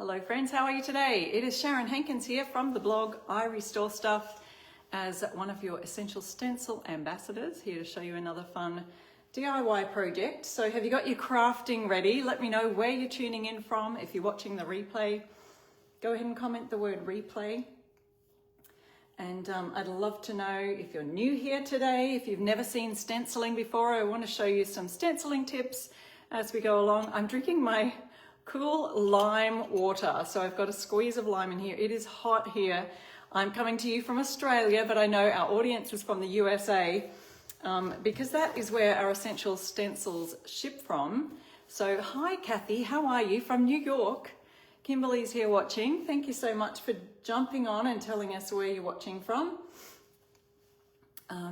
Hello friends, how are you today? It is Sharon Hankins here from the blog I Restore Stuff as one of your Essential Stencil ambassadors, here to show you another fun DIY project. So have you got your crafting ready? Let me know where you're tuning in from. If you're watching the replay, go ahead and comment the word replay. And I'd love to know if you're new here today, if you've never seen stenciling before. I want to show you some stenciling tips as we go along. I'm drinking my cool lime water. So I've got a squeeze of lime in here. It is hot here. I'm coming to you from Australia, but I know our audience is from the USA because that is where our essential stencils ship from. So hi Kathy, how are you? From New York. Kimberly's here watching. Thank you so much for jumping on and telling us where you're watching from.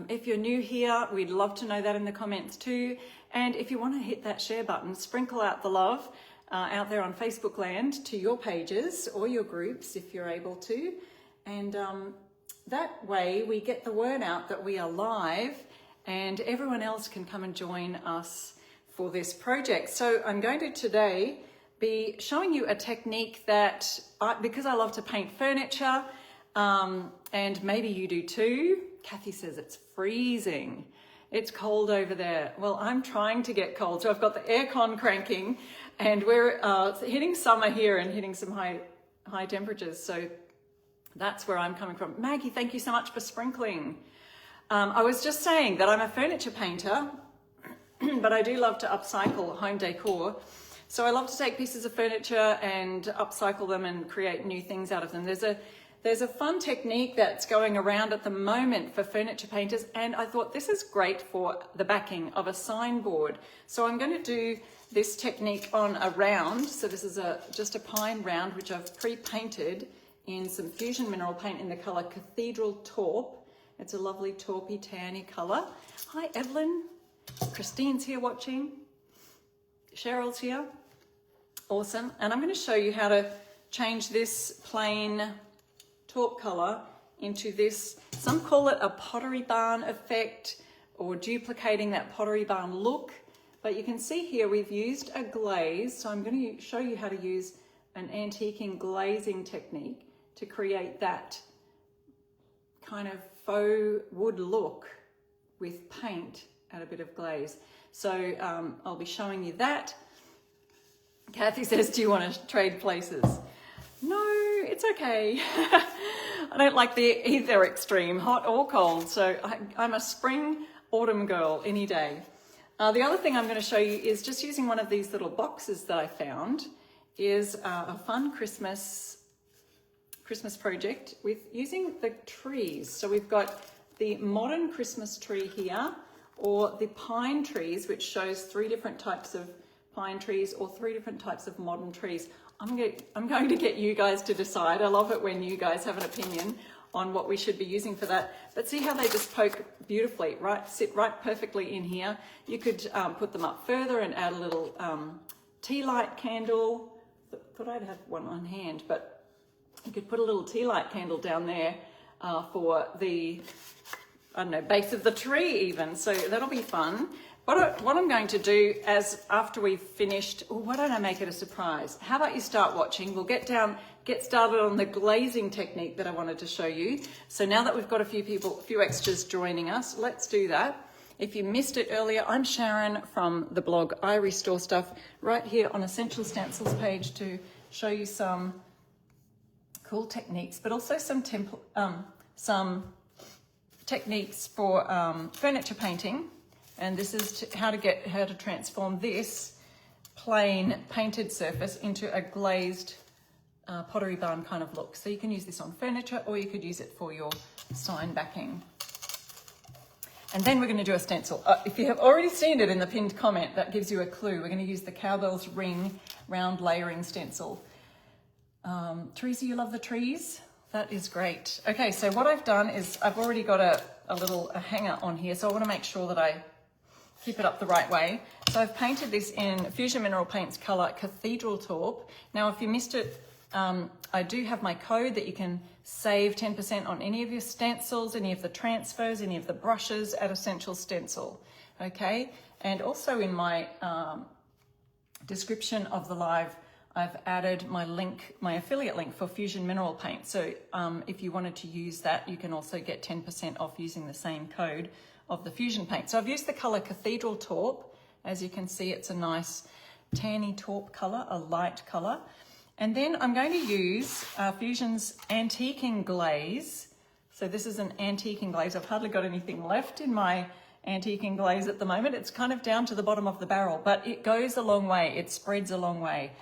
If you're new here, we'd love to know that in the comments too. And if you want to hit that share button, sprinkle out the love out there on Facebook land to your pages or your groups if you're able to. And that way we get the word out that we are live and everyone else can come and join us for this project. So I'm going to today be showing you a technique that, because I love to paint furniture, and maybe you do too. Kathy says it's freezing. It's cold over there. Well, I'm trying to get cold. So I've got the aircon cranking and we're hitting summer here and hitting some high temperatures. So that's where I'm coming from. Maggie, thank you so much for sprinkling. I was just saying that I'm a furniture painter, but I do love to upcycle home decor. So I love to take pieces of furniture and upcycle them and create new things out of them. There's a fun technique that's going around at the moment for furniture painters, and I thought this is great for the backing of a signboard. So I'm going to do this technique on a round. So this is just a pine round, which I've pre-painted in some fusion mineral paint in the color Cathedral Taupe. It's a lovely taupey, tanny color. Hi, Evelyn. Christine's here watching. Cheryl's here. Awesome. And I'm going to show you how to change this plain taupe color into this. Some call it a Pottery Barn effect or duplicating that Pottery Barn look. But you can see here we've used a glaze. So I'm going to show you how to use an antiquing glazing technique to create that kind of faux wood look with paint and a bit of glaze. So I'll be showing you that. Kathy says, do you want to trade places? No, it's okay. I don't like either extreme, hot or cold. So I'm a spring, autumn girl any day. The other thing I'm going to show you is just using one of these little boxes that I found is a fun Christmas project with using the trees. So we've got the modern Christmas tree here, or the pine trees, which shows 3 different types of pine trees or 3 different types of modern trees. I'm going to get you guys to decide. I love it when you guys have an opinion on what we should be using for that. But see how they just poke beautifully, right? Sit right perfectly in here. You could put them up further and add a little tea light candle. Thought I'd have one on hand, but you could put a little tea light candle down there for the, I don't know, base of the tree even. So that'll be fun. What I'm going to do after we've finished, why don't I make it a surprise? How about you start watching? We'll get started on the glazing technique that I wanted to show you. So now that we've got a few extras joining us, let's do that. If you missed it earlier, I'm Sharon from the blog I Restore Stuff, right here on Essential Stencils page to show you some cool techniques, but also some techniques for furniture painting. And this is how to transform this plain painted surface into a glazed Pottery Barn kind of look. So you can use this on furniture or you could use it for your sign backing. And then we're going to do a stencil. If you have already seen it in the pinned comment, that gives you a clue. We're going to use the Cowbell's Ring round layering stencil. Teresa, you love the trees? That is great. Okay, so what I've done is I've already got a hanger on here, so I want to make sure that I keep it up the right way. So I've painted this in Fusion Mineral Paints color Cathedral Taupe. Now, if you missed it, I do have my code that you can save 10% on any of your stencils, any of the transfers, any of the brushes at Essential Stencil. Okay, and also in my description of the live, I've added my link, my affiliate link for Fusion Mineral Paint. So if you wanted to use that, you can also get 10% off using the same code of the Fusion paint. So I've used the color Cathedral Taupe. As you can see, it's a nice tanny taupe color, a light color. And then I'm going to use Fusion's Antiquing Glaze. So this is an antiquing glaze. I've hardly got anything left in my antiquing glaze at the moment. It's kind of down to the bottom of the barrel, but it goes a long way. It spreads a long way.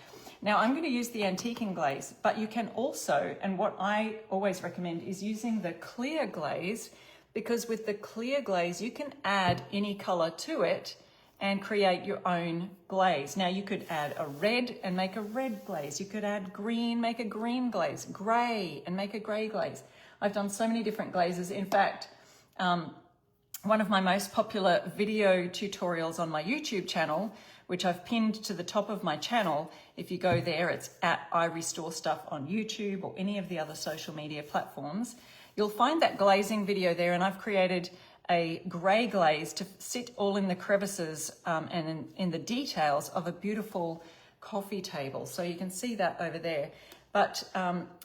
Now I'm going to use the antiquing glaze, but you can also, and what I always recommend is using the clear glaze, because with the clear glaze, you can add any color to it and create your own glaze. Now you could add a red and make a red glaze. You could add green, make a green glaze, gray and make a gray glaze. I've done so many different glazes. In fact, one of my most popular video tutorials on my YouTube channel, which I've pinned to the top of my channel, if you go there, it's at I Restore Stuff on YouTube or any of the other social media platforms. You'll find that glazing video there, and I've created a grey glaze to sit all in the crevices and in the details of a beautiful coffee table. So you can see that over there. But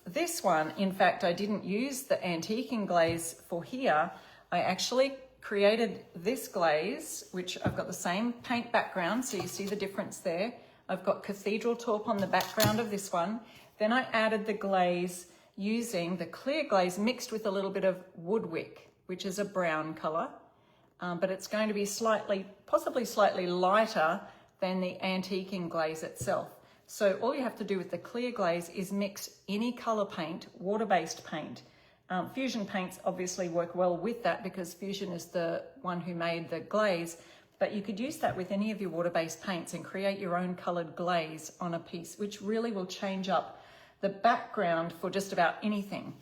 this one, in fact, I didn't use the antiquing glaze for here. I actually created this glaze, which I've got the same paint background, so you see the difference there. I've got Cathedral Taupe on the background of this one. Then I added the glaze using the clear glaze mixed with a little bit of Woodwick, which is a brown color, but it's going to be possibly slightly lighter than the antiquing glaze itself. So all you have to do with the clear glaze is mix any color paint, water-based paint. Fusion paints obviously work well with that because Fusion is the one who made the glaze, but you could use that with any of your water-based paints and create your own colored glaze on a piece, which really will change up the background for just about anything.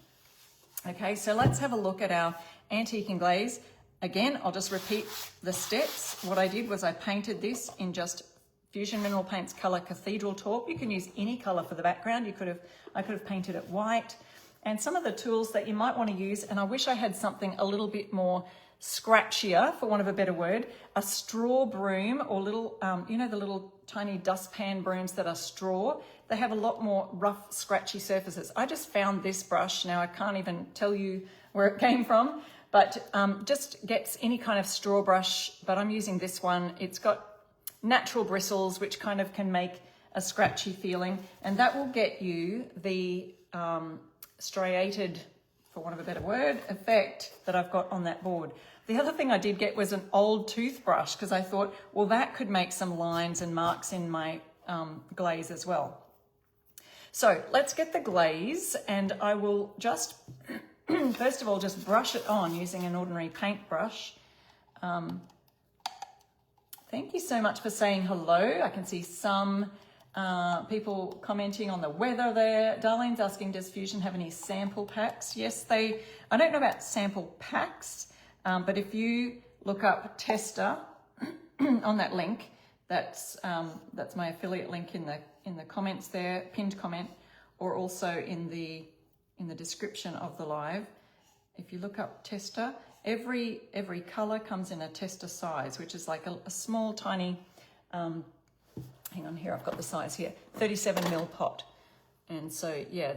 Okay, so let's have a look at our antiquing glaze. Again, I'll just repeat the steps. What I did was I painted this in just Fusion Mineral Paints color Cathedral Taupe. You can use any color for the background. I could have painted it white. And some of the tools that you might want to use, and I wish I had something a little bit more scratchier, for want of a better word, a straw broom or little, you know, the little tiny dustpan brooms that are straw. They have a lot more rough, scratchy surfaces. I just found this brush. Now I can't even tell you where it came from, but just gets any kind of straw brush, but I'm using this one. It's got natural bristles, which kind of can make a scratchy feeling, and that will get you the striated, for want of a better word, effect that I've got on that board. The other thing I did get was an old toothbrush, because I thought, well, that could make some lines and marks in my glaze as well. So let's get the glaze, and I will just, first of all, just brush it on using an ordinary paintbrush. Thank you so much for saying hello. I can see some people commenting on the weather there. Darlene's asking, does Fusion have any sample packs? Yes, I don't know about sample packs, but if you look up Tester on that link, that's my affiliate link in the comments there, pinned comment, or also in the description of the live. If you look up Tester, every color comes in a Tester size, which is like a small, tiny, hang on here, I've got the size here, 37mm pot. And so, yeah,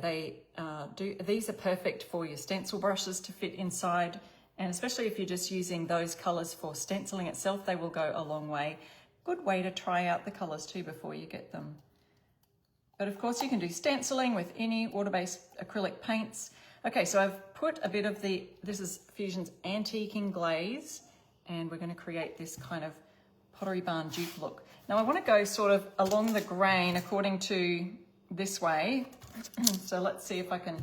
these are perfect for your stencil brushes to fit inside. And especially if you're just using those colors for stenciling itself, they will go a long way. Good way to try out the colors too before you get them. But of course you can do stenciling with any water-based acrylic paints. Okay, so I've put a bit of this is Fusion's Antiquing Glaze, and we're going to create this kind of Pottery Barn dupe look. Now I want to go sort of along the grain according to this way. So let's see if I can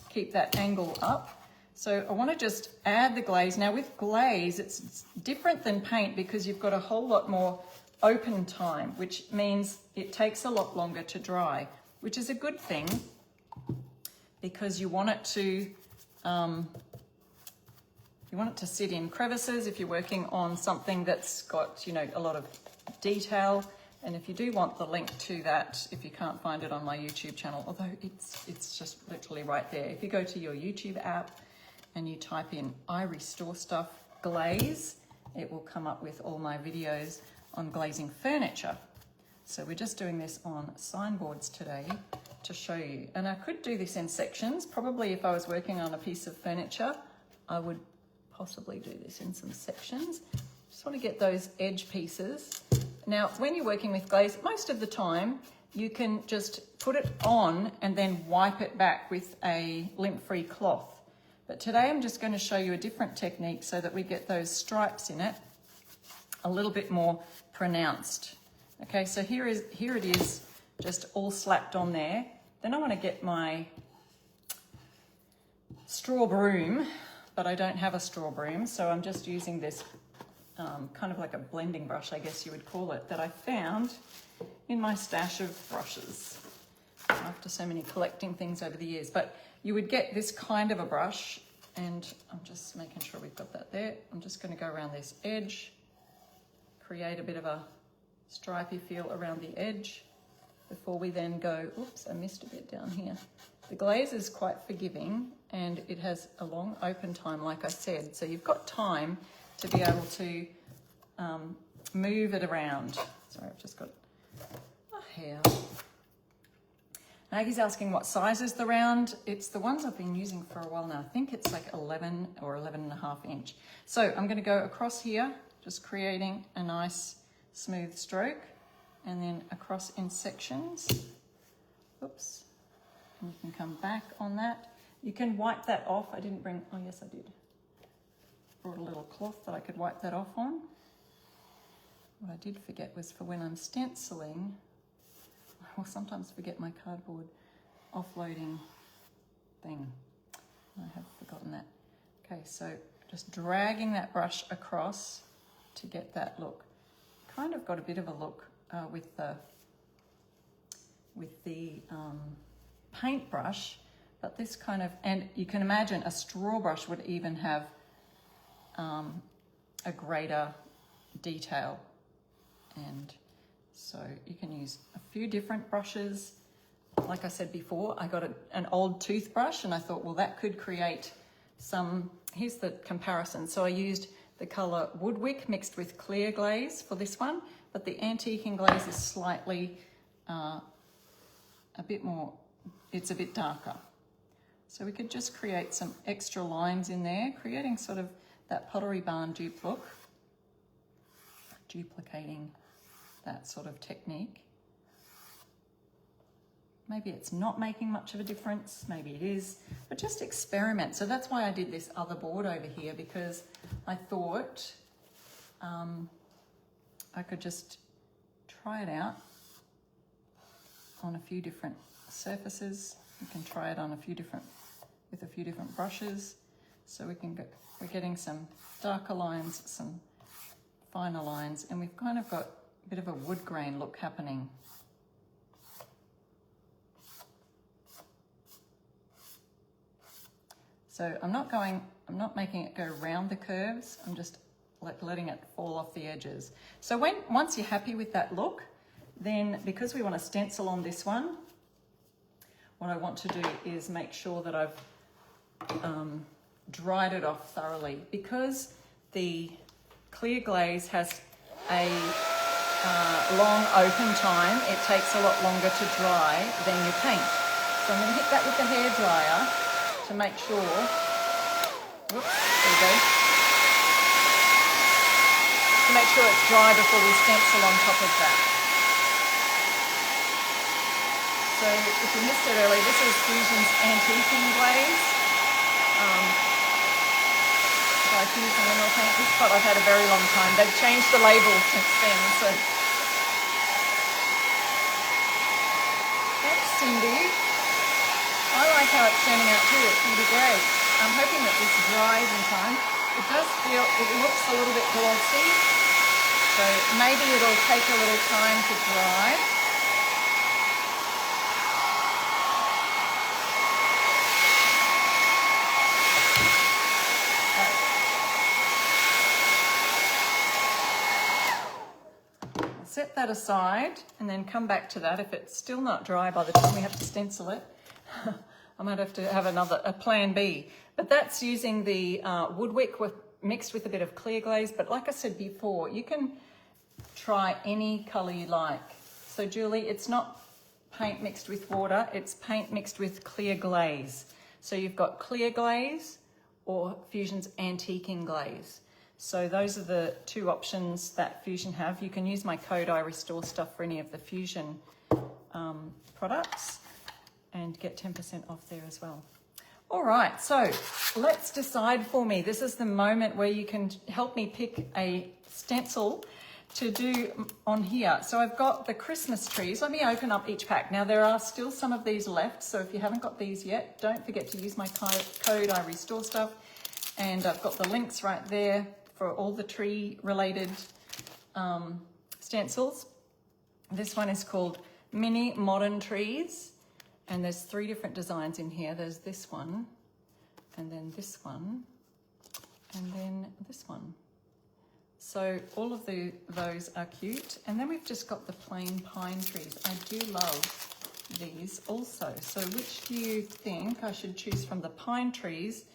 keep that angle up. So I want to just add the glaze. Now with glaze, it's different than paint because you've got a whole lot more open time, which means it takes a lot longer to dry, which is a good thing because you want it to sit in crevices if you're working on something that's got, you know, a lot of detail. And if you do want the link to that, if you can't find it on my YouTube channel, although it's just literally right there. If you go to your YouTube app and you type in I Restore Stuff Glaze, it will come up with all my videos on glazing furniture. So we're just doing this on signboards today to show you. And I could do this in sections. Probably if I was working on a piece of furniture, I would possibly do this in some sections. Just want to get those edge pieces. Now, when you're working with glaze, most of the time, you can just put it on and then wipe it back with a lint-free cloth. But today I'm just going to show you a different technique so that we get those stripes in it a little bit more pronounced. Okay, so here it is, just all slapped on there. Then I want to get my straw broom, but I don't have a straw broom, so I'm just using this kind of like a blending brush, I guess you would call it, that I found in my stash of brushes after so many collecting things over the years. But you would get this kind of a brush, and I'm just making sure we've got that there. I'm just going to go around this edge, create a bit of a stripy feel around the edge before we then go, oops, I missed a bit down here. The glaze is quite forgiving and it has a long open time, like I said, so you've got time to be able to move it around. Sorry, I've just got a hair. Maggie's asking what size is the round. It's the ones I've been using for a while now. I think it's like 11 or 11.5 inch. So I'm going to go across here, just creating a nice smooth stroke, and then across in sections. Oops. And you can come back on that. You can wipe that off. I didn't bring, oh yes I did. Brought a little cloth that I could wipe that off on. What I did forget was for when I'm stenciling, I will sometimes forget my cardboard offloading thing. I have forgotten that. Okay, so just dragging that brush across to get that look. Kind of got a bit of a look with the paintbrush, but this kind of, and you can imagine a straw brush would even have a greater detail. And so you can use a few different brushes. Like I said before, I got an old toothbrush and I thought, well, that could create some, here's the comparison. So I used the color Woodwick mixed with clear glaze for this one, but the antiquing glaze is slightly a bit more, it's a bit darker. So we could just create some extra lines in there, creating sort of that Pottery Barn dupe look, duplicating that sort of technique. Maybe it's not making much of a difference, maybe it is, but just experiment. So that's why I did this other board over here, because I thought I could just try it out on a few different surfaces. You can try it on with a few different brushes. So we're getting some darker lines, some finer lines, and we've kind of got a bit of a wood grain look happening. So I'm not making it go round the curves, I'm just letting it fall off the edges. So once you're happy with that look, then because we want to stencil on this one, what I want to do is make sure that I've dried it off thoroughly. Because the clear glaze has a long open time, it takes a lot longer to dry than your paint. So I'm going to hit that with the hairdryer to make sure, whoops, there we go, to make sure it's dry before we stencil on top of that. So if you missed it earlier, this is Fusion's antiquing glaze. By Fuse Mineral Paint. This pot I've had a very long time. They've changed the label since then. So thanks, Cindy. I like how it's turning out too. It's going to be great. I'm hoping that this dries in time. It does feel, it looks a little bit glossy, so maybe it'll take a little time to dry. Set that aside and then come back to that. If it's still not dry by the time we have to stencil it, I might have to have a plan B. But that's using the Woodwick mixed with a bit of clear glaze. But like I said before, you can try any color you like. So Julie, it's not paint mixed with water, it's paint mixed with clear glaze. So you've got clear glaze or Fusion's antiquing glaze. So those are the two options that Fusion have. You can use my code I Restore Stuff for any of the Fusion products and get 10% off there as well. All right, so let's decide for me. This is the moment where you can help me pick a stencil to do on here. So I've got the Christmas trees. Let me open up each pack. Now there are still some of these left, so if you haven't got these yet, don't forget to use my code I Restore Stuff. And I've got the links right there for all the tree related stencils. This one is called Mini Modern Trees, and there's 3 different designs in here. There's this one, and then this one, and then this one. So all of those are cute. And then we've just got the plain pine trees. I do love these also. So which do you think I should choose from, the pine trees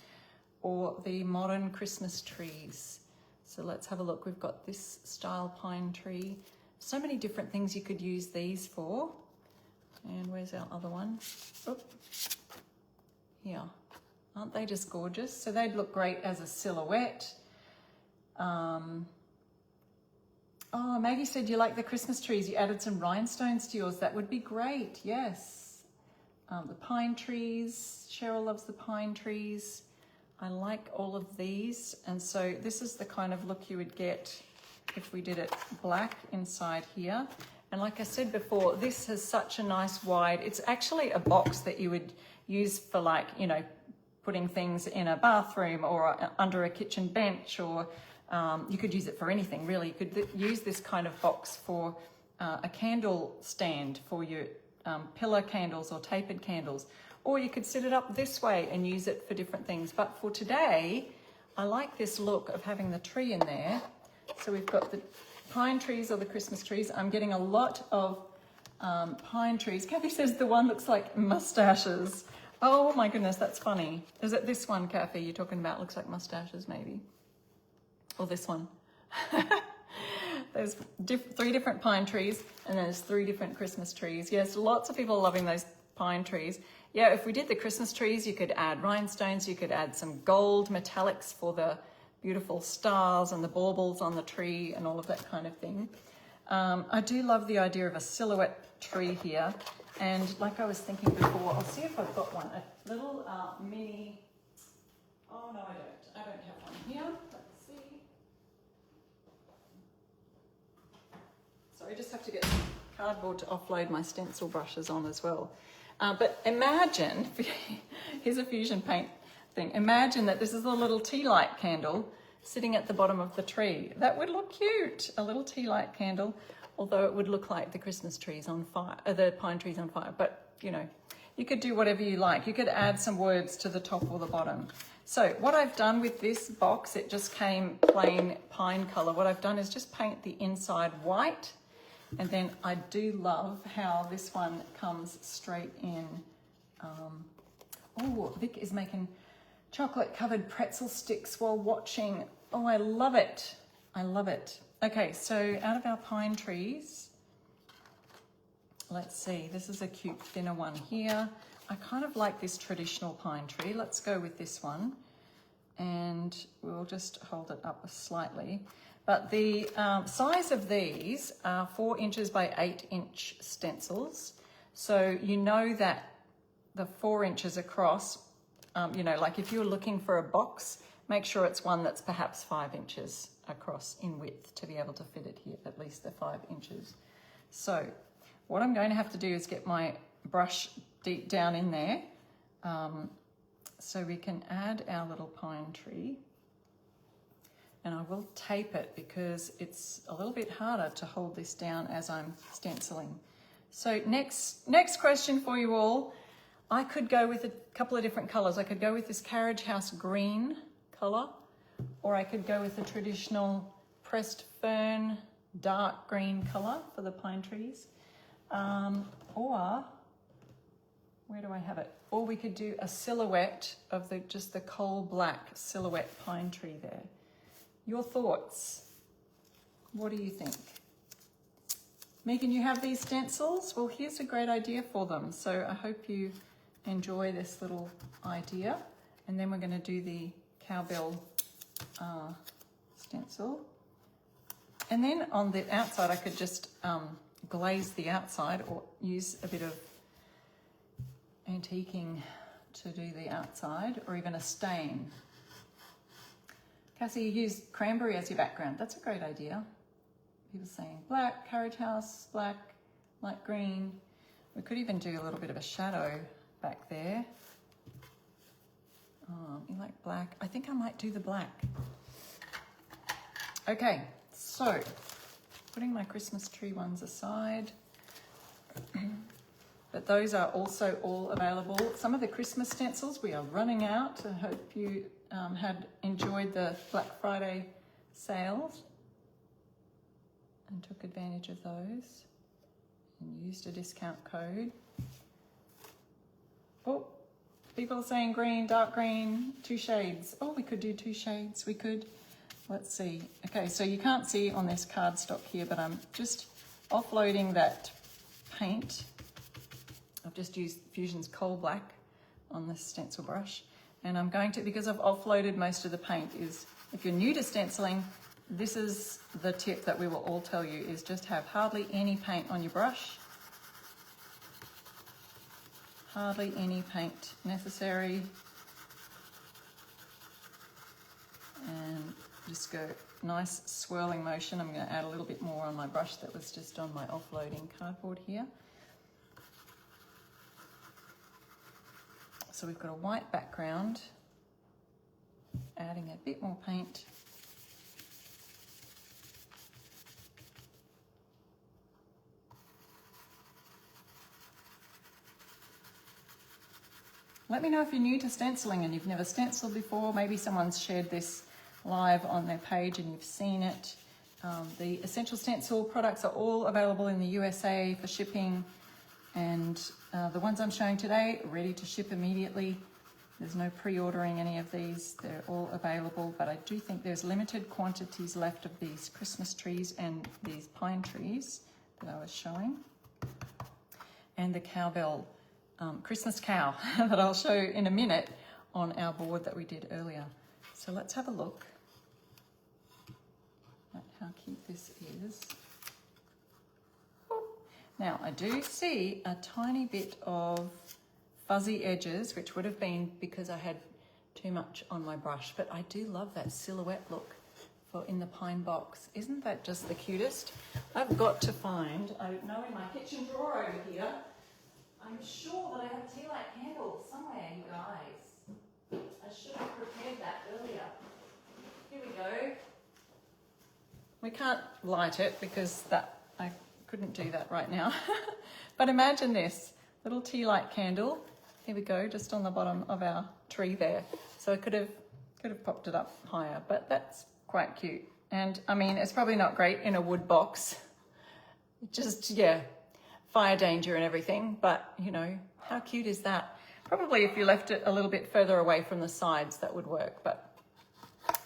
or the modern Christmas trees? So let's have a look. We've got this style pine tree. So many different things you could use these for. And where's our other one? Oop. Here. Aren't they just gorgeous? So they'd look great as a silhouette. Oh, Maggie said you like the Christmas trees. You added some rhinestones to yours. That would be great. Yes. The pine trees. Cheryl loves the pine trees. I like all of these. And so this is the kind of look you would get if we did it black inside here. And like I said before, this has such a nice wide, it's actually a box that you would use for, like, you know, putting things in a bathroom or under a kitchen bench, or you could use it for anything really. You could use this kind of box for a candle stand for your pillar candles or tapered candles, or you could set it up this way and use it for different things. But for today, I like this look of having the tree in there. So we've got the pine trees or the Christmas trees. I'm getting a lot of pine trees. Kathy says the one looks like mustaches. Oh my goodness, that's funny. Is it this one, Kathy, you're talking about? Looks like mustaches maybe. Or this one. There's 3 different pine trees, and there's 3 different Christmas trees. Yes, lots of people are loving those pine trees. Yeah, if we did the Christmas trees, you could add rhinestones, you could add some gold metallics for the beautiful stars and the baubles on the tree and all of that kind of thing. I do love the idea of a silhouette tree here. And like I was thinking before, I'll see if I've got one. A little mini, oh no, I don't have one here. Let's see. Sorry, I just have to get some cardboard to offload my stencil brushes on as well. But imagine, here's a Fusion paint thing. Imagine that this is a little tea light candle sitting at the bottom of the tree. That would look cute, a little tea light candle, although it would look like the Christmas trees on fire, the pine trees on fire. But, you know, you could do whatever you like. You could add some words to the top or the bottom. So what I've done with this box, it just came plain pine color. What I've done is just paint the inside white. And then I do love how this one comes straight in. Oh, Vic is making chocolate covered pretzel sticks while watching. Oh, I love it. I love it. Okay, so out of our pine trees, let's see, this is a cute thinner one here. I kind of like this traditional pine tree. Let's go with this one, and we'll just hold it up slightly. But the size of these are 4 inches by 8 inch stencils. So you know that the 4 inches across, you know, like if you're looking for a box, make sure it's one that's perhaps 5 inches across in width to be able to fit it here, at least the 5 inches. So what I'm going to have to do is get my brush deep down in there so we can add our little pine tree. And I will tape it because it's a little bit harder to hold this down as I'm stenciling. So next question for you all. I could go with a couple of different colors. I could go with this carriage house green color, or I could go with the traditional pressed fern dark green color for the pine trees. Or where do I have it? Or we could do a silhouette of just the coal black silhouette pine tree there. Your thoughts? What do you think? Megan, you have these stencils? Well, here's a great idea for them. So I hope you enjoy this little idea. And then we're going to do the cowbell stencil. And then on the outside, I could just glaze the outside or use a bit of antiquing to do the outside, or even a stain. Cassie, you used cranberry as your background. That's a great idea. People saying black, carriage house, black, light green. We could even do a little bit of a shadow back there. You like black? I think I might do the black. Okay, so putting my Christmas tree ones aside. But those are also all available. Some of the Christmas stencils, we are running out. I hope you had enjoyed the Black Friday sales and took advantage of those and used a discount code. Oh, people are saying green, dark green, 2 shades. Oh, we could do 2 shades, we could. Let's see. Okay, so you can't see on this cardstock here, but I'm just offloading that paint. I've just used Fusion's Coal Black on this stencil brush. And I'm going to, because I've offloaded most of the paint, is if you're new to stenciling, this is the tip that we will all tell you, is just have hardly any paint on your brush. Hardly any paint necessary. And just go nice swirling motion. I'm going to add a little bit more on my brush that was just on my offloading cardboard here. So we've got a white background, adding a bit more paint. Let me know if you're new to stenciling and you've never stenciled before. Maybe someone's shared this live on their page and you've seen it. The Essential Stencil products are all available in the USA for shipping. And the ones I'm showing today are ready to ship immediately. There's no pre-ordering any of these. They're all available, but I do think there's limited quantities left of these Christmas trees and these pine trees that I was showing. And the cowbell Christmas cow that I'll show in a minute on our board that we did earlier. So let's have a look at how cute this is. Now I do see a tiny bit of fuzzy edges, which would have been because I had too much on my brush, but I do love that silhouette look for in the pine box. Isn't that just the cutest? I've got to find, I know in my kitchen drawer over here, I'm sure that I have tea light candles somewhere, you guys. I should have prepared that earlier. Here we go. We can't light it because that I couldn't do that right now. But imagine this little tea light candle. Here we go, just on the bottom of our tree there. So I could have popped it up higher, but that's quite cute. And I mean, it's probably not great in a wood box. Just, yeah, fire danger and everything, but you know, how cute is that? Probably if you left it a little bit further away from the sides, that would work, but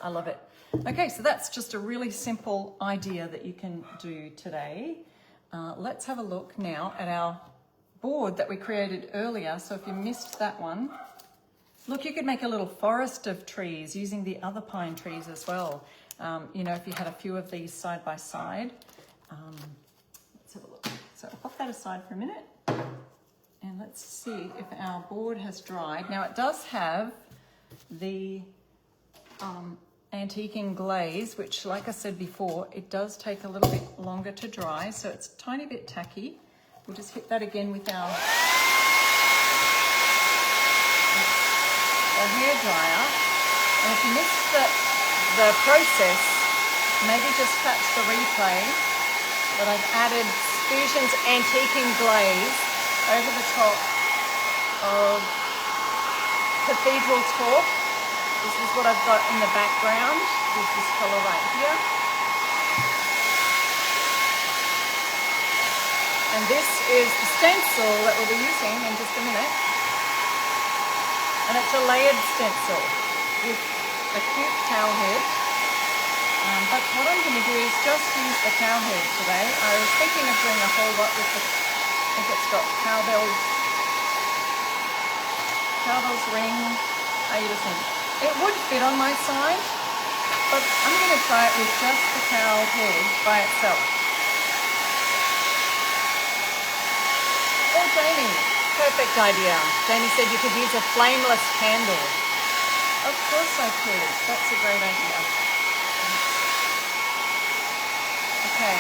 I love it. Okay, so that's just a really simple idea that you can do today. Let's have a look now at our board that we created earlier. So if you missed that one, look, you could make a little forest of trees using the other pine trees as well. You know, if you had a few of these side by side. Let's have a look. So I'll pop that aside for a minute and let's see if our board has dried. Now it does have the antiquing glaze, which like I said before, it does take a little bit longer to dry, so it's a tiny bit tacky. We'll just hit that again with our hair dryer. And if you missed the process, maybe just catch the replay. But I've added Fusion's antiquing glaze over the top of Cathedral Talk. This is what I've got in the background. Is this color right here. And this is the stencil that we'll be using in just a minute. And it's a layered stencil with a cute towel head. But what I'm going to do is just use the cow head today. I was thinking of doing a whole lot with the, I think it's got cowbells ring. How are you listening? It would fit on my side, but I'm going to try it with just the cow head by itself. Oh, Jamie, perfect idea. Jamie said you could use a flameless candle. Of course I could. That's a great idea. Okay.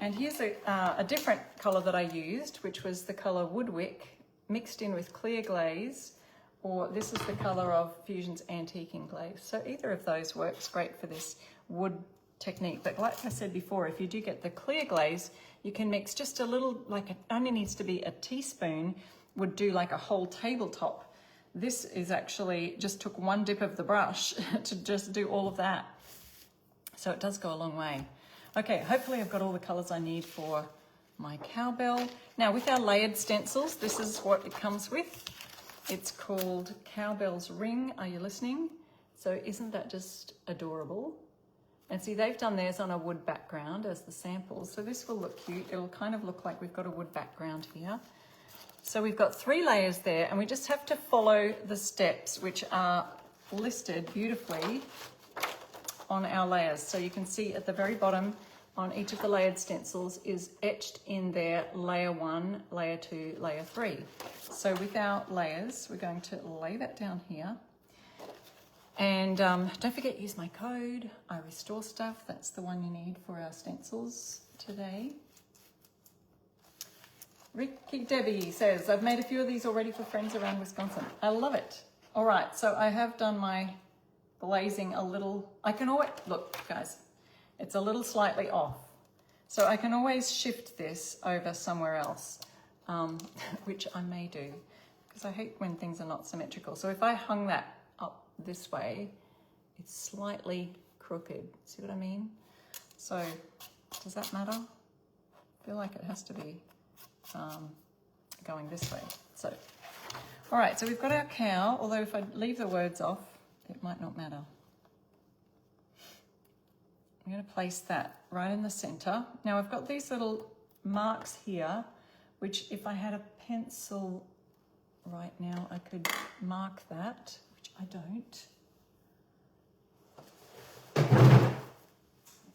And here's a different colour that I used, which was the colour Woodwick mixed in with clear glaze, or this is the colour of Fusion's Antiquing Glaze. So either of those works great for this wood technique. But like I said before, if you do get the clear glaze, you can mix just a little, like it only needs to be a teaspoon, would do like a whole tabletop. This is actually just took one dip of the brush to just do all of that. So it does go a long way. Okay, hopefully I've got all the colours I need for my cowbell. Now with our layered stencils, this is what it comes with. It's called Cowbell's Ring. Are you listening? So isn't that just adorable? And see, they've done theirs on a wood background as the samples. So this will look cute. It'll kind of look like we've got a wood background here. So we've got 3 layers there, and we just have to follow the steps, which are listed beautifully on our layers. So you can see at the very bottom on each of the layered stencils is etched in there layer 1, layer 2, layer 3. So with our layers, we're going to lay that down here. And don't forget, use my code, I restore stuff. That's the one you need for our stencils today. Ricky Debbie says, I've made a few of these already for friends around Wisconsin. I love it. All right, so I have done my glazing a little. I can always, look guys, it's a little slightly off. So I can always shift this over somewhere else, which I may do, because I hate when things are not symmetrical. So if I hung that up this way, it's slightly crooked. See what I mean? So does that matter? I feel like it has to be going this way. So, all right, so we've got our cow, although if I leave the words off, it might not matter. I'm going to place that right in the center. Now I've got these little marks here, which if I had a pencil right now, I could mark that, which I don't.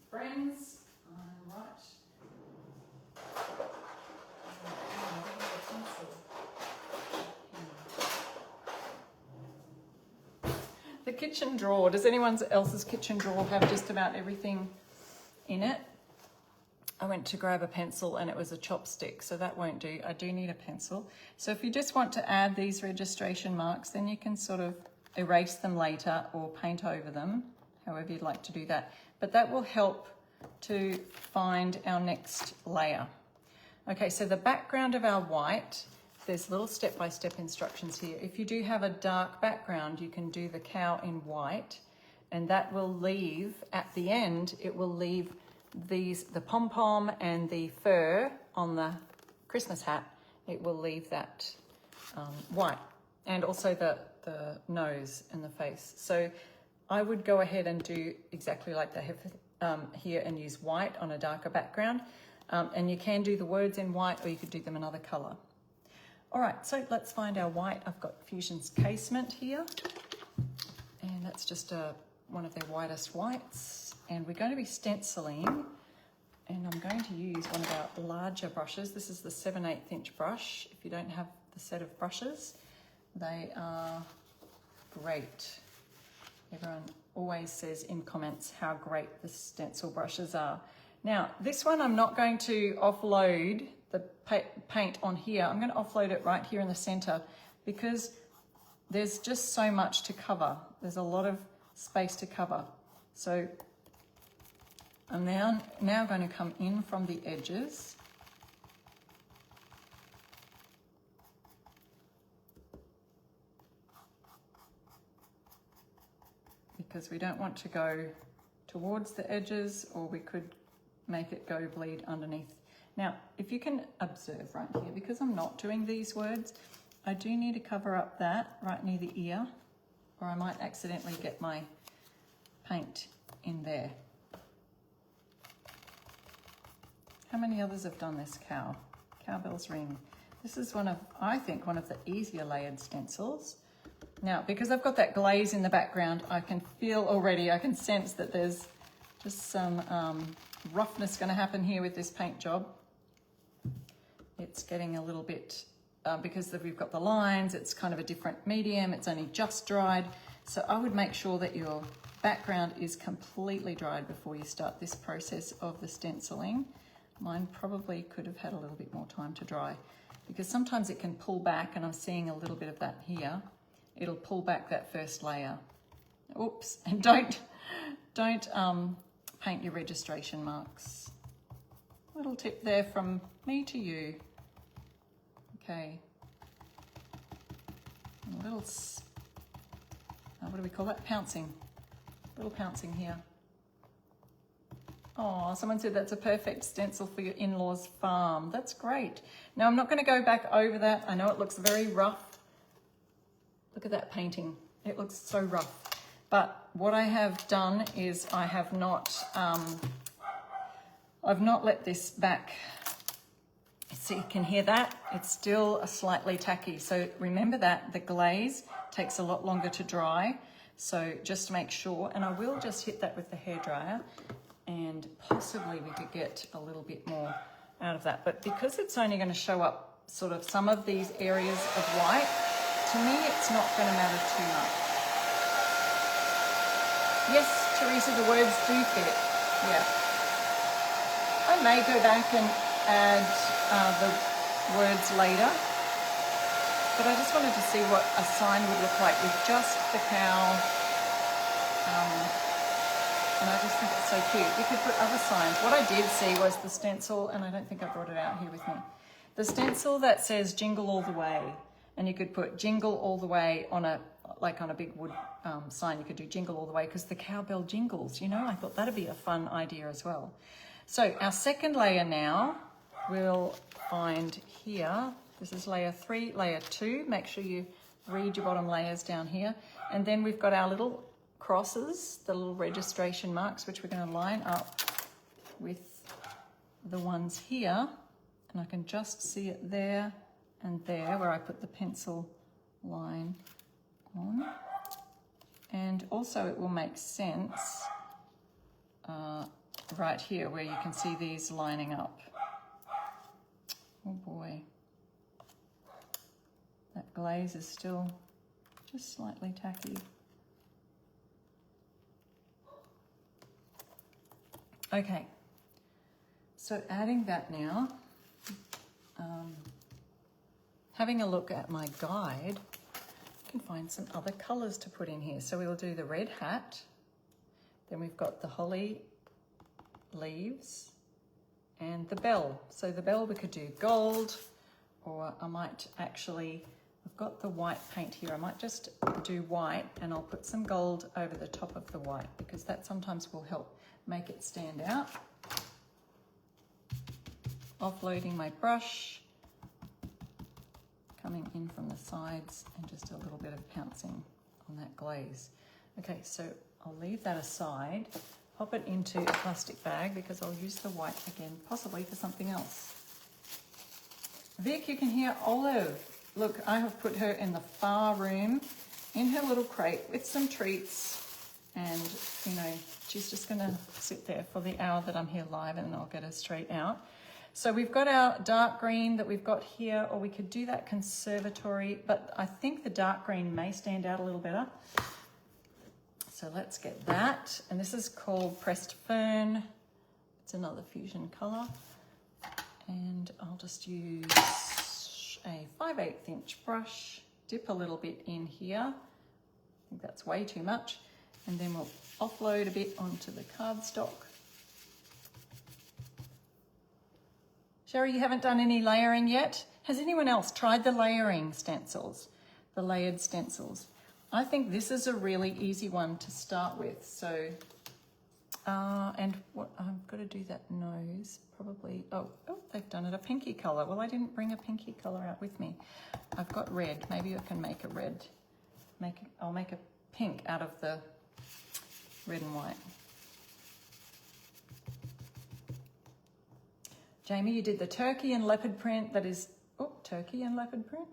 Friends, I'm right. The kitchen drawer, does anyone else's kitchen drawer have just about everything in it? I went to grab a pencil and it was a chopstick, so that won't do. I do need a pencil. So if you just want to add these registration marks, then you can sort of erase them later or paint over them, however you'd like to do that. But that will help to find our next layer. Okay, so the background of our white, there's little step-by-step instructions here. If you do have a dark background, you can do the cow in white, and that will leave, at the end, it will leave these, the pom-pom and the fur on the Christmas hat, it will leave that white, and also the nose and the face. So I would go ahead and do exactly like they have here and use white on a darker background. And you can do the words in white, or you could do them another color. All right, so let's find our white. I've got Fusion's Casement here, and that's just one of their whitest whites. And we're going to be stenciling, and I'm going to use one of our larger brushes. This is the 7/8 inch brush. If you don't have the set of brushes, they are great. Everyone always says in comments how great the stencil brushes are. Now, this one I'm not going to offload the paint on here. I'm going to offload it right here in the center because there's just so much to cover. There's a lot of space to cover. So I'm now going to come in from the edges. Because we don't want to go towards the edges, or we could make it go bleed underneath. Now, if you can observe right here, because I'm not doing these words, I do need to cover up that right near the ear, or I might accidentally get my paint in there. How many others have done this? Cowbell's ring. This is I think one of the easier layered stencils. Now, because I've got that glaze in the background, I can feel already, I can sense that there's just some roughness going to happen here with this paint job. It's getting a little bit, because we've got the lines, it's kind of a different medium, it's only just dried. So I would make sure that your background is completely dried before you start this process of the stenciling. Mine probably could have had a little bit more time to dry, because sometimes it can pull back, and I'm seeing a little bit of that here. It'll pull back that first layer. Oops, and don't paint your registration marks. Little tip there from me to you. Okay. A little, what do we call that? Pouncing. A little pouncing here. Oh, someone said that's a perfect stencil for your in-laws' farm. That's great. Now, I'm not going to go back over that. I know it looks very rough. Look at that painting. It looks so rough. But what I have done is I have not, I've not let this back. So you can hear that. It's still slightly tacky. So remember that the glaze takes a lot longer to dry. So just make sure, and I will just hit that with the hairdryer, and possibly we could get a little bit more out of that. But because it's only going to show up sort of some of these areas of white, to me it's not going to matter too much. Yes, Teresa, the words do fit. Yeah. I may go back and add the words later, but I just wanted to see what a sign would look like with just the cow. And I just think it's so cute. You could put other signs. What I did see was the stencil, and I don't think I brought it out here with me. The stencil that says Jingle All the Way, and you could put Jingle All the Way on a, like on a big wood sign. You could do Jingle All the Way because the cowbell jingles, you know. I thought that'd be a fun idea as well. So our second layer now, we'll find here. This is layer 3, layer 2. Make sure you read your bottom layers down here. And then we've got our little crosses, the little registration marks, which we're going to line up with the ones here. And I can just see it there and there where I put the pencil line on. And also it will make sense right here where you can see these lining up. Oh boy. That glaze is still just slightly tacky. Okay, so adding that now, having a look at my guide, I can find some other colours to put in here. So we'll do the red hat, then we've got the holly leaves and the bell. So the bell we could do gold, or I might actually, I've got the white paint here, I might just do white and I'll put some gold over the top of the white because that sometimes will help make it stand out. Offloading my brush, coming in from the sides and just a little bit of pouncing on that glaze. Okay, so I'll leave that aside, pop it into a plastic bag because I'll use the white again, possibly for something else. Vic, you can hear Olive. Look, I have put her in the far room in her little crate with some treats, and you know, she's just gonna sit there for the hour that I'm here live, and then I'll get her straight out. So we've got our dark green that we've got here, or we could do that conservatory, but I think the dark green may stand out a little better. So let's get that. And this is called Pressed Fern. It's another fusion color. And I'll just use a 5/8 inch brush, dip a little bit in here. I think that's way too much. And then we'll offload a bit onto the cardstock. Sherry, you haven't done any layering yet? Has anyone else tried the layering stencils, the layered stencils? I think this is a really easy one to start with. So, and what I've got to do that nose probably. Oh, they've done it a pinky color. Well, I didn't bring a pinky color out with me. I've got red. Maybe I can make a red. I'll make a pink out of the red and white. Jamie, you did the turkey and leopard print that is, oh, turkey and leopard print?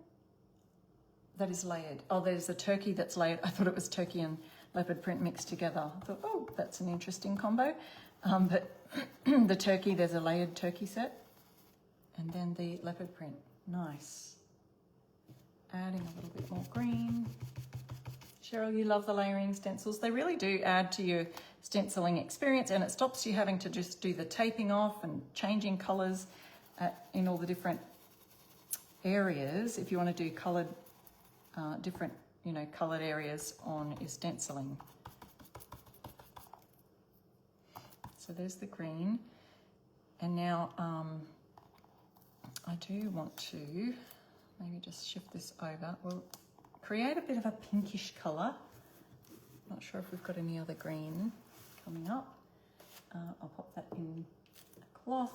That is layered. Oh, there's a turkey that's layered. I thought it was turkey and leopard print mixed together. I thought, oh, that's an interesting combo. But the turkey, there's a layered turkey set. And then the leopard print, nice. Adding a little bit more green. Cheryl, you love the layering stencils. They really do add to your stenciling experience, and it stops you having to just do the taping off and changing colors in all the different areas. If you want to do colored, different, you know, colored areas on your stenciling. So there's the green. And now I do want to maybe just shift this over. We'll create a bit of a pinkish colour. Not sure if we've got any other green coming up. I'll pop that in a cloth.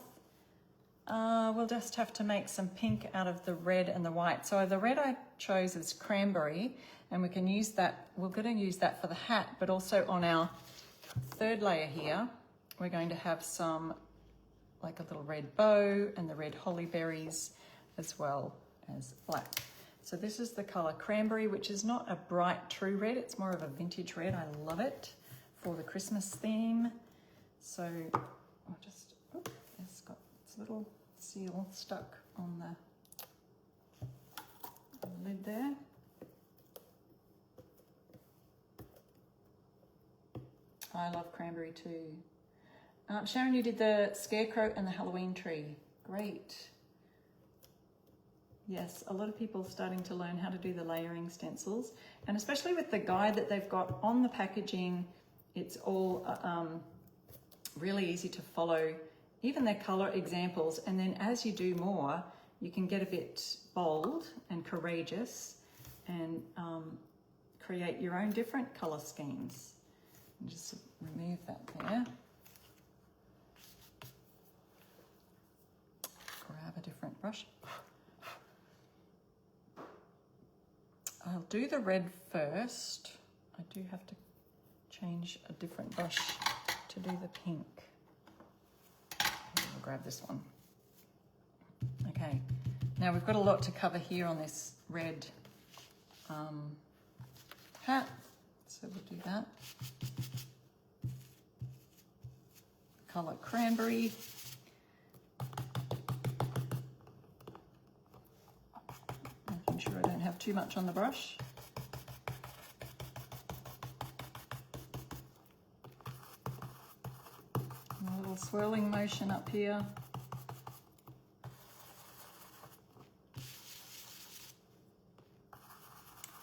We'll just have to make some pink out of the red and the white. So the red I chose is cranberry, and we can use that. We're going to use that for the hat, but also on our third layer here, we're going to have some, like a little red bow and the red holly berries as well as black. So this is the colour cranberry, which is not a bright true red, it's more of a vintage red. I love it for the Christmas theme. So I'll just, oh, it's got its little seal stuck on the lid there. I love cranberry too. Sharon, you did the scarecrow and the Halloween tree. Great. Yes, a lot of people are starting to learn how to do the layering stencils, and especially with the guide that they've got on the packaging, it's all really easy to follow, even their color examples. And then as you do more, you can get a bit bold and courageous and create your own different color schemes. And just remove that there. Grab a different brush. I'll do the red first. I do have to change a different brush to do the pink. I'll grab this one. Okay, now we've got a lot to cover here on this red hat, so we'll do that. Colour cranberry. Making sure I don't have too much on the brush. And a little swirling motion up here.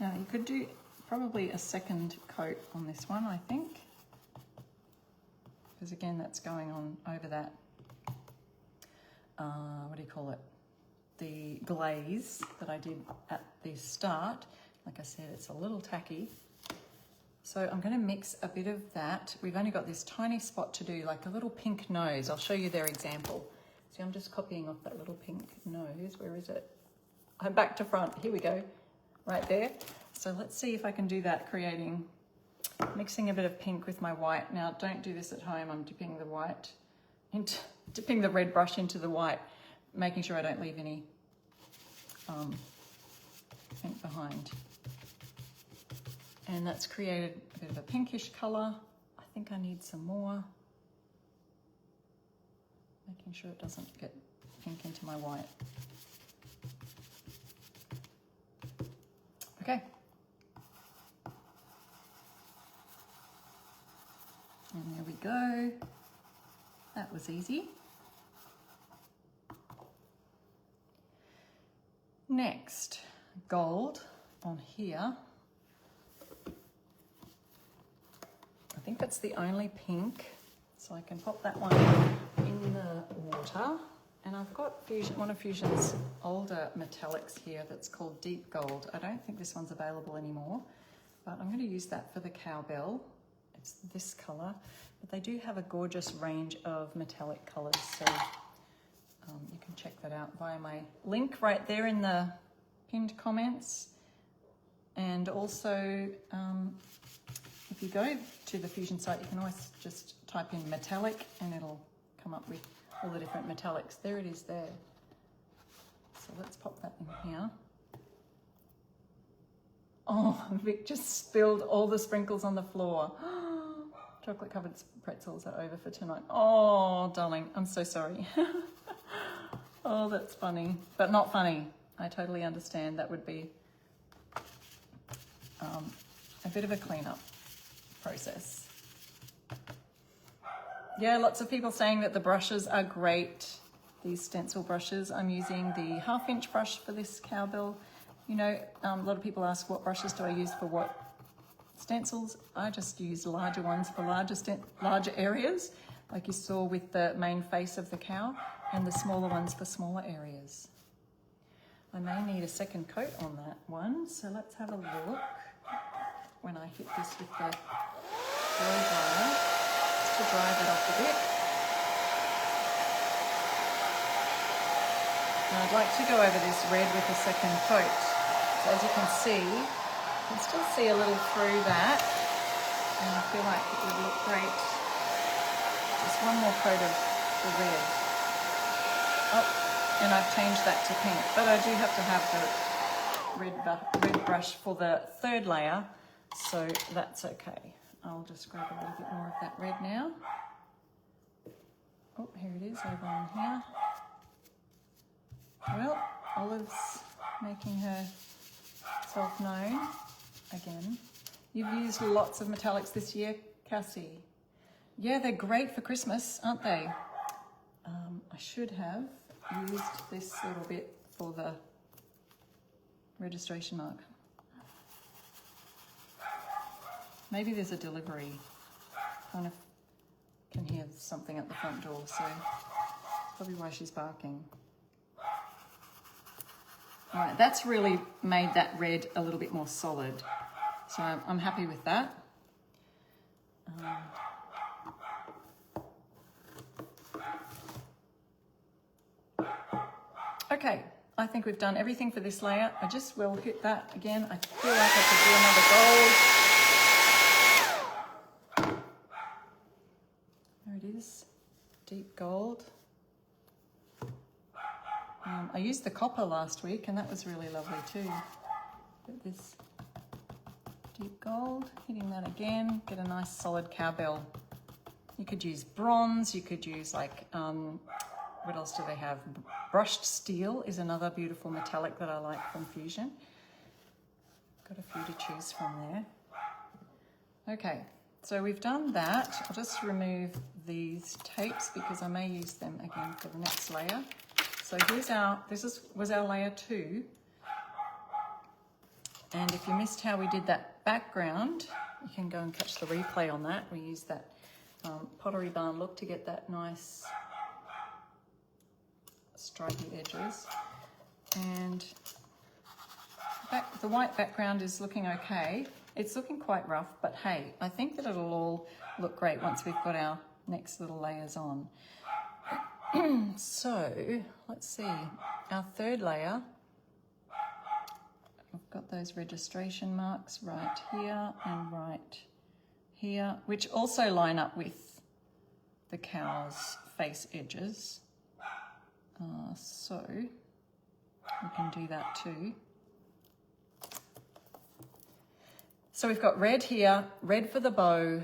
Now you could do probably a second coat on this one, I think, because again that's going on over that, what do you call it, the glaze that I did at the start. Like I said, it's a little tacky. So I'm going to mix a bit of that. We've only got this tiny spot to do, like a little pink nose. I'll show you their example. See, I'm just copying off that little pink nose. Where is it? I'm back to front. Here we go. Right there. So let's see if I can do that, mixing a bit of pink with my white. Now don't do this at home. I'm dipping the red brush into the white, making sure I don't leave any pink behind. And that's created a bit of a pinkish color. I think I need some more. Making sure it doesn't get pink into my white. Okay. And there we go. That was easy. Next, gold on here. I think that's the only pink, so I can pop that one in the water. And I've got one of Fusion's older metallics here that's called Deep Gold. I don't think this one's available anymore, but I'm going to use that for the cowbell. It's this colour, but they do have a gorgeous range of metallic colours, so you can check that out via my link right there in the pinned comments. And also, if you go to the Fusion site, you can always just type in metallic and it'll come up with all the different metallics. There it is there. So let's pop that in here. Oh, Vic just spilled all the sprinkles on the floor. Chocolate covered pretzels are over for tonight. Oh, darling, I'm so sorry. Oh, that's funny, but not funny. I totally understand. That would be a bit of a cleanup process. Yeah, lots of people saying that the brushes are great. These stencil brushes. I'm using the 1/2 inch brush for this cowbell. You know, a lot of people ask what brushes do I use for what stencils. I just use larger ones for larger areas, like you saw with the main face of the cow, and the smaller ones for smaller areas. I may need a second coat on that one, so let's have a look when I hit this with the blow dryer, just to dry that off a bit. And I'd like to go over this red with a second coat. So as you can see, you can still see a little through that, and I feel like it would look great. Just one more coat of the red. Oh, and I've changed that to pink, but I do have to have the red brush for the third layer, so that's okay. I'll just grab a little bit more of that red now. Oh, here it is over on here. Well, Olive's making herself known again. You've used lots of metallics this year, Cassie. Yeah, they're great for Christmas, aren't they? I should have used this little bit for the registration mark. Maybe there's a delivery. Kind of can hear something at the front door, so that's probably why she's barking. All right, that's really made that red a little bit more solid. So I'm happy with that. Okay, I think we've done everything for this layer. I just will hit that again. I feel like I could do another gold. There it is, deep gold. I used the copper last week and that was really lovely too. But this deep gold, hitting that again, get a nice solid cowbell. You could use bronze, you could use like, what else do they have? Brushed steel is another beautiful metallic that I like from Fusion. Got a few to choose from there. Okay, so we've done that. I'll just remove these tapes because I may use them again for the next layer. So here's was our layer 2. And if you missed how we did that background, you can go and catch the replay on that. We used that Pottery Barn look to get that nice stripy edges. And the white background is looking okay. It's looking quite rough, but hey, I think that it'll all look great once we've got our next little layers on. So let's see, our third layer, I've got those registration marks right here and right here, which also line up with the cow's face edges. So we can do that too. So we've got red here, red for the bow,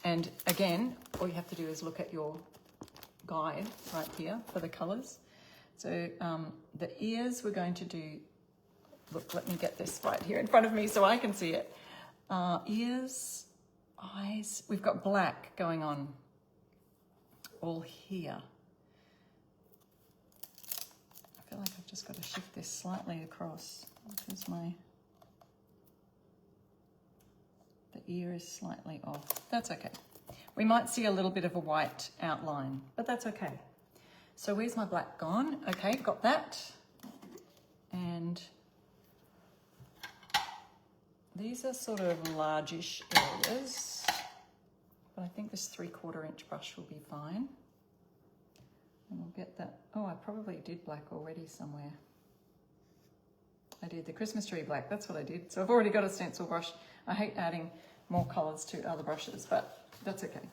and again, all you have to do is look at your guide right here for the colours. So the ears we're going to do, look, let me get this right here in front of me so I can see it. Ears, eyes, we've got black going on all here. I feel like I've just got to shift this slightly across because the ear is slightly off. That's okay. We might see a little bit of a white outline, but that's okay. So where's my black gone? Okay, got that. And these are sort of largish areas, but I think this 3/4 inch brush will be fine. And we'll get that. Oh, I probably did black already somewhere. I did the Christmas tree black, that's what I did. So I've already got a stencil brush. I hate adding more colors to other brushes, but that's okay.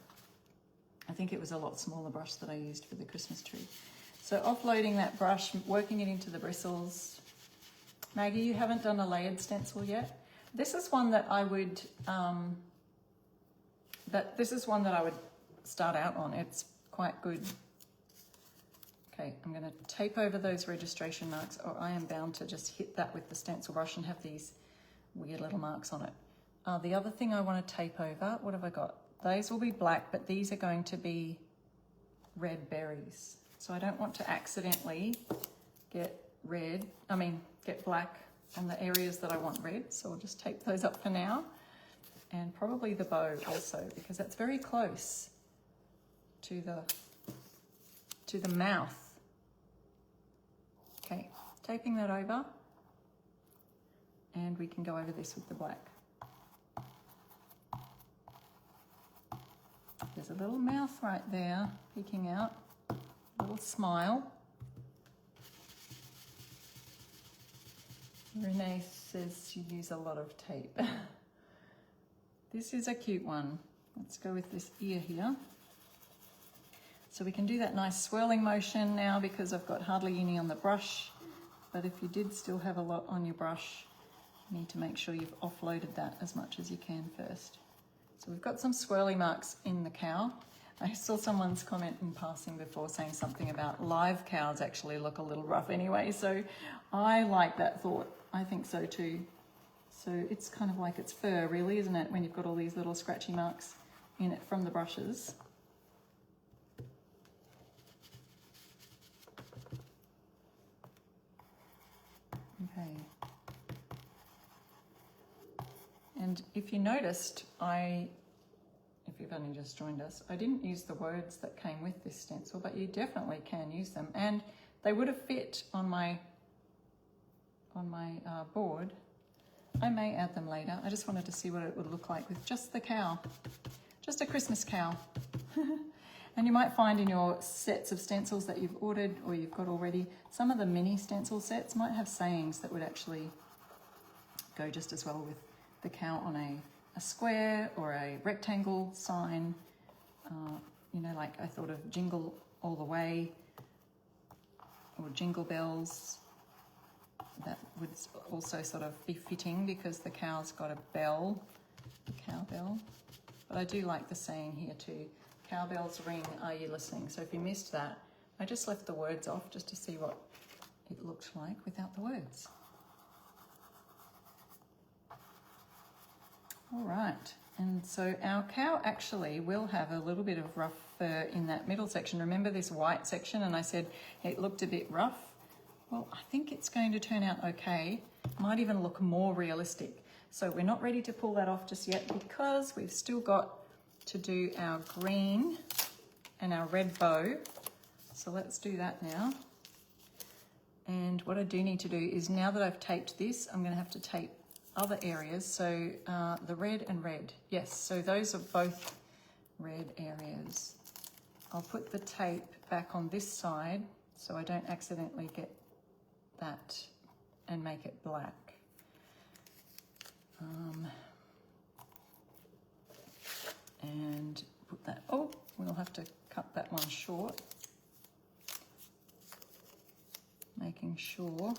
I think it was a lot smaller brush that I used for the Christmas tree. So offloading that brush, working it into the bristles. Maggie, you haven't done a layered stencil yet? This is one that I would, start out on. It's quite good. Okay, I'm going to tape over those registration marks, or I am bound to just hit that with the stencil brush and have these weird little marks on it. The other thing I want to tape over, what have I got? Those will be black, but these are going to be red berries. So I don't want to accidentally get black on the areas that I want red. So I'll just tape those up for now. And probably the bow also, because that's very close to the mouth. Okay, taping that over, and we can go over this with the black. There's a little mouth right there peeking out, a little smile. Renee says you use a lot of tape. This is a cute one. Let's go with this ear here. So we can do that nice swirling motion now because I've got hardly any on the brush. But if you did still have a lot on your brush, you need to make sure you've offloaded that as much as you can first. So we've got some swirly marks in the cow. I saw someone's comment in passing before saying something about live cows actually look a little rough anyway. So I like that thought. I think so too. So it's kind of like it's fur really, isn't it? When you've got all these little scratchy marks in it from the brushes. Okay. And if you noticed, if you've only just joined us, I didn't use the words that came with this stencil, but you definitely can use them. And they would have fit on my board. I may add them later. I just wanted to see what it would look like with just the cow, just a Christmas cow. And you might find in your sets of stencils that you've ordered or you've got already, some of the mini stencil sets might have sayings that would actually go just as well with the cow on a square or a rectangle sign. You know, like I thought of Jingle All the Way or Jingle Bells. That would also sort of be fitting because the cow's got a bell, a cowbell. But I do like the saying here too, cowbells ring, are you listening? So if you missed that, I just left the words off just to see what it looked like without the words. All right, and so our cow actually will have a little bit of rough fur in that middle section. Remember this white section, and I said it looked a bit rough? Well, I think it's going to turn out okay. Might even look more realistic. So we're not ready to pull that off just yet because we've still got to do our green and our red bow. So let's do that now. And what I do need to do is, now that I've taped this, I'm going to have to tape other areas. So the red and red. Yes, so those are both red areas. I'll put the tape back on this side so I don't accidentally get that and make it black. And put that, oh, we'll have to cut that one short. Making sure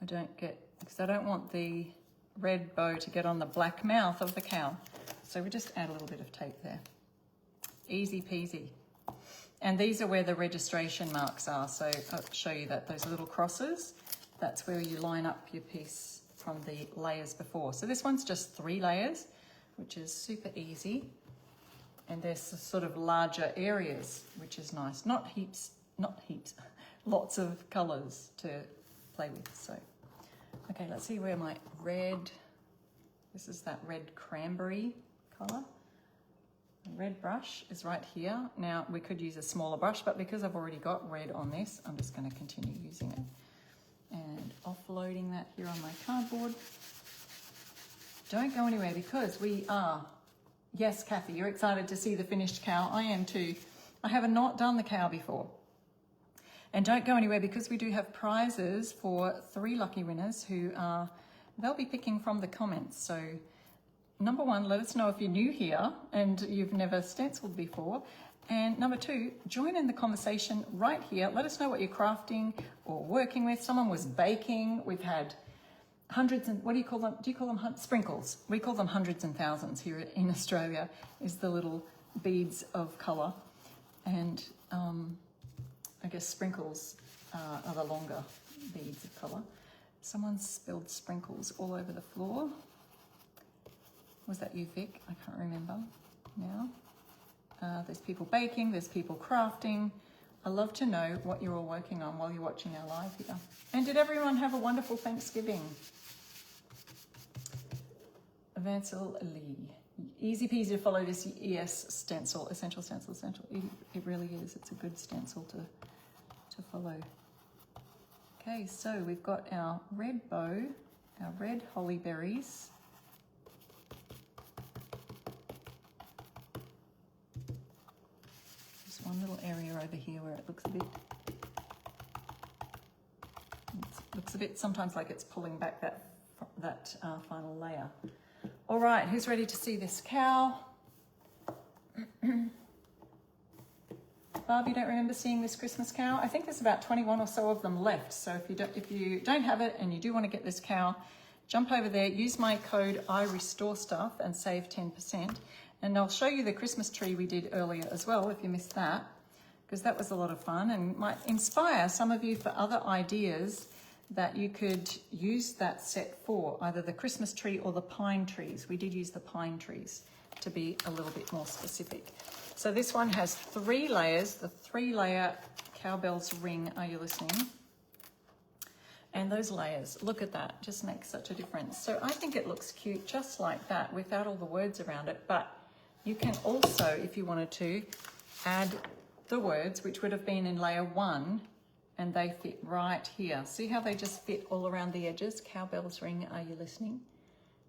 I don't get, because I don't want the red bow to get on the black mouth of the cow. So we just add a little bit of tape there. Easy peasy. And these are where the registration marks are. So I'll show you that, those little crosses, that's where you line up your piece from the layers before. So this one's just 3 layers, which is super easy. And there's sort of larger areas, which is nice. Not heaps, lots of colors to play with. So, okay, let's see where my red, this is that red cranberry color. The red brush is right here. Now we could use a smaller brush, but because I've already got red on this, I'm just going to continue using it. And offloading that here on my cardboard. Don't go anywhere because we are, yes, Kathy, you're excited to see the finished cow. I am too. I have not done the cow before. And don't go anywhere because we do have prizes for 3 lucky winners who are, they'll be picking from the comments. So number one, let us know if you're new here and you've never stenciled before. And number two, join in the conversation right here. Let us know what you're crafting or working with. Someone was baking. We've had hundreds and, what do you call them? Do you call them sprinkles? We call them hundreds and thousands here in Australia, is the little beads of colour. And I guess sprinkles are the longer beads of colour. Someone spilled sprinkles all over the floor. Was that you, Vic? I can't remember now. There's people baking, there's people crafting. I love to know what you're all working on while you're watching our live here. And did everyone have a wonderful Thanksgiving? Vancil Lee. Easy peasy to follow this ES stencil, essential stencil, essential. It really is. It's a good stencil to follow. Okay, so we've got our red bow, our red holly berries. Just one little area over here where it looks a bit sometimes like it's pulling back that final layer. All right, who's ready to see this cow? Barb, you don't remember seeing this Christmas cow? I think there's about 21 or so of them left. So if you don't have it and you do want to get this cow, jump over there, use my code IRestoreStuff and save 10%. And I'll show you the Christmas tree we did earlier as well, if you missed that, because that was a lot of fun and might inspire some of you for other ideas that you could use that set for, either the Christmas tree or the pine trees. We did use the pine trees to be a little bit more specific. So this one has 3 layers, the 3-layer cowbell's ring. Are you listening? And those layers, look at that, just makes such a difference. So I think it looks cute just like that without all the words around it, but you can also, if you wanted to, add the words, which would have been in layer 1, and they fit right here. See how they just fit all around the edges? Cowbell's ring, are you listening?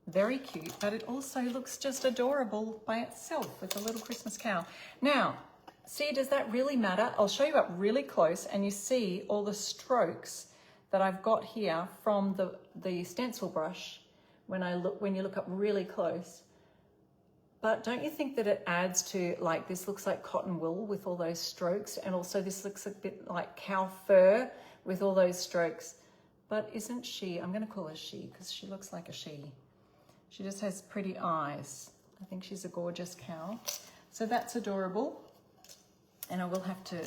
Very cute, but it also looks just adorable by itself with a little Christmas cow. Now, see, does that really matter? I'll show you up really close and you see all the strokes that I've got here from the stencil brush when you look up really close. But don't you think that it adds to, like, this looks like cotton wool with all those strokes, and also this looks a bit like cow fur with all those strokes. But isn't she, I'm going to call her she because she looks like a she. She just has pretty eyes. I think she's a gorgeous cow. So that's adorable. And I will have to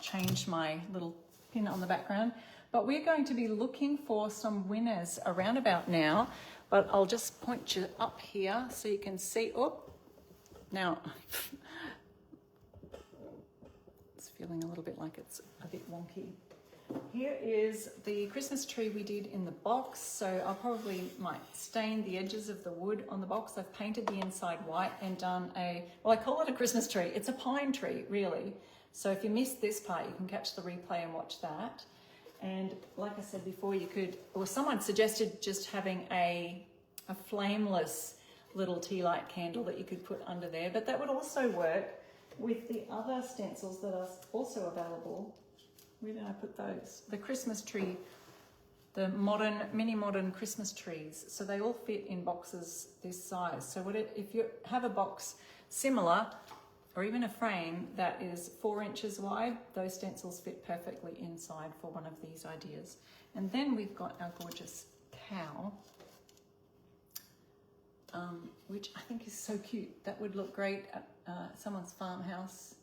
change my little pin on the background. But we're going to be looking for some winners around about now. But I'll just point you up here so you can see. Oh, now it's feeling a little bit like it's a bit wonky. Here is the Christmas tree we did in the box. So I probably might stain the edges of the wood on the box. I've painted the inside white and done well, I call it a Christmas tree. It's a pine tree, really. So if you missed this part, you can catch the replay and watch that. And like I said before, you could, or someone suggested just having a flameless little tea light candle that you could put under there, but that would also work with the other stencils that are also available. Where did I put those? The Christmas tree, the mini modern Christmas trees. So they all fit in boxes this size. So if you have a box similar, or even a frame that is 4 inches wide, those stencils fit perfectly inside for one of these ideas. And then we've got our gorgeous cow, which I think is so cute. That would look great at someone's farmhouse.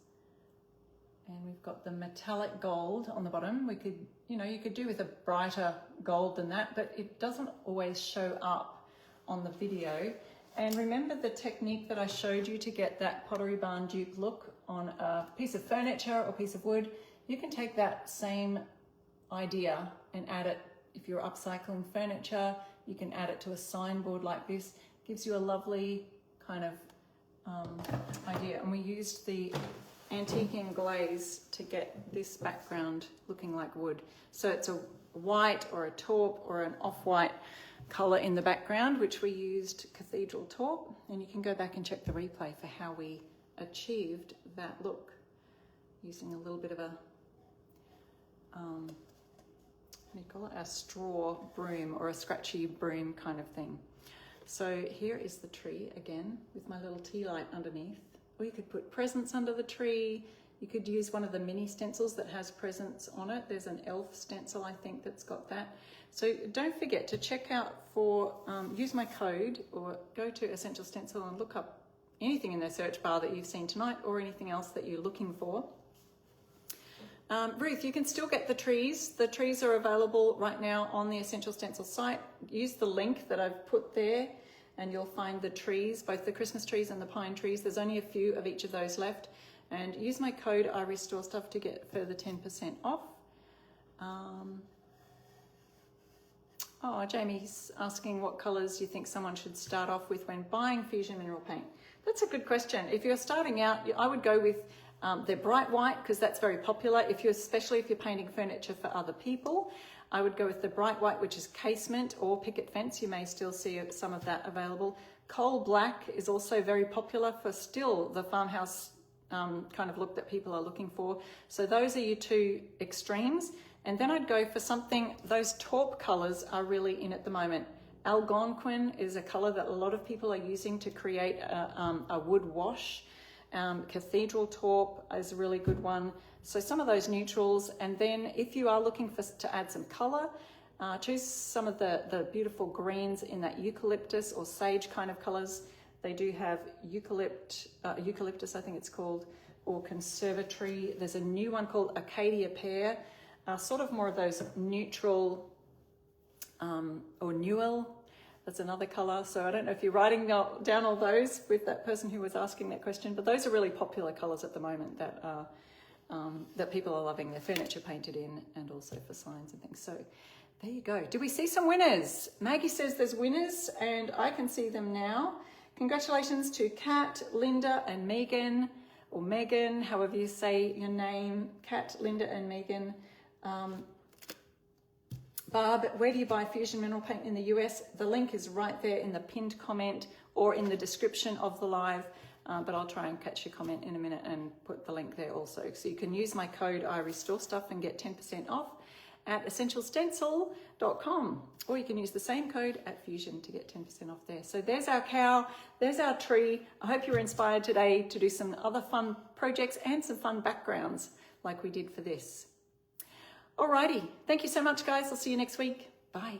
And we've got the metallic gold on the bottom. We could, you could do with a brighter gold than that, but it doesn't always show up on the video. And remember the technique that I showed you to get that Pottery Barn dupe look on a piece of furniture or piece of wood? You can take that same idea and add it, if you're upcycling furniture, you can add it to a signboard like this. Gives you a lovely kind of idea. And we used the antiquing glaze to get this background looking like wood. So it's a white or a taupe or an off-white colour in the background, which we used cathedral taupe, and you can go back and check the replay for how we achieved that look using a little bit of a what do you call it, a straw broom or a scratchy broom kind of thing. So here is the tree again with my little tea light underneath. Or you could put presents under the tree. You could use one of the mini stencils that has presents on it. There's an elf stencil, I think, that's got that. So don't forget to check out for, use my code or go to Essential Stencil and look up anything in their search bar that you've seen tonight or anything else that you're looking for. Ruth, you can still get the trees. The trees are available right now on the Essential Stencil site. Use the link that I've put there and you'll find the trees, both the Christmas trees and the pine trees. There's only a few of each of those left. And use my code I Restore Stuff to get further 10% off. Oh, Jamie's asking what colours you think someone should start off with when buying fusion mineral paint. That's a good question. If you're starting out, I would go with the bright white because that's very popular. Especially if you're painting furniture for other people, I would go with the bright white, which is casement or picket fence. You may still see some of that available. Coal black is also very popular for still the farmhouse kind of look that people are looking for. So those are your two extremes. And then I'd go for something, those taupe colors are really in at the moment. Algonquin is a color that a lot of people are using to create a wood wash. Cathedral taupe is a really good one. So some of those neutrals. And then if you are looking to add some color, choose some of the beautiful greens in that eucalyptus or sage kind of colors. They do have eucalyptus, I think it's called, or conservatory. There's a new one called Acacia pear, sort of more of those neutral or newel. That's another color. So I don't know if you're writing down all those with that person who was asking that question, but those are really popular colors at the moment that are, that people are loving. They're furniture painted in and also for signs and things. So there you go. Do we see some winners? Maggie says there's winners and I can see them now. Congratulations to Kat, Linda and Megan, or Megan, however you say your name. Kat, Linda and Megan. Barb, where do you buy fusion mineral paint in the US? The link is right there in the pinned comment or in the description of the live, but I'll try and catch your comment in a minute and put the link there also. So you can use my code I Restore Stuff and get 10% off at essentialstencil.com, or you can use the same code at Fusion to get 10% off there. So there's our cow, there's our tree. I hope you were inspired today to do some other fun projects and some fun backgrounds like we did for this. Alrighty, thank you so much guys. I'll see you next week. Bye.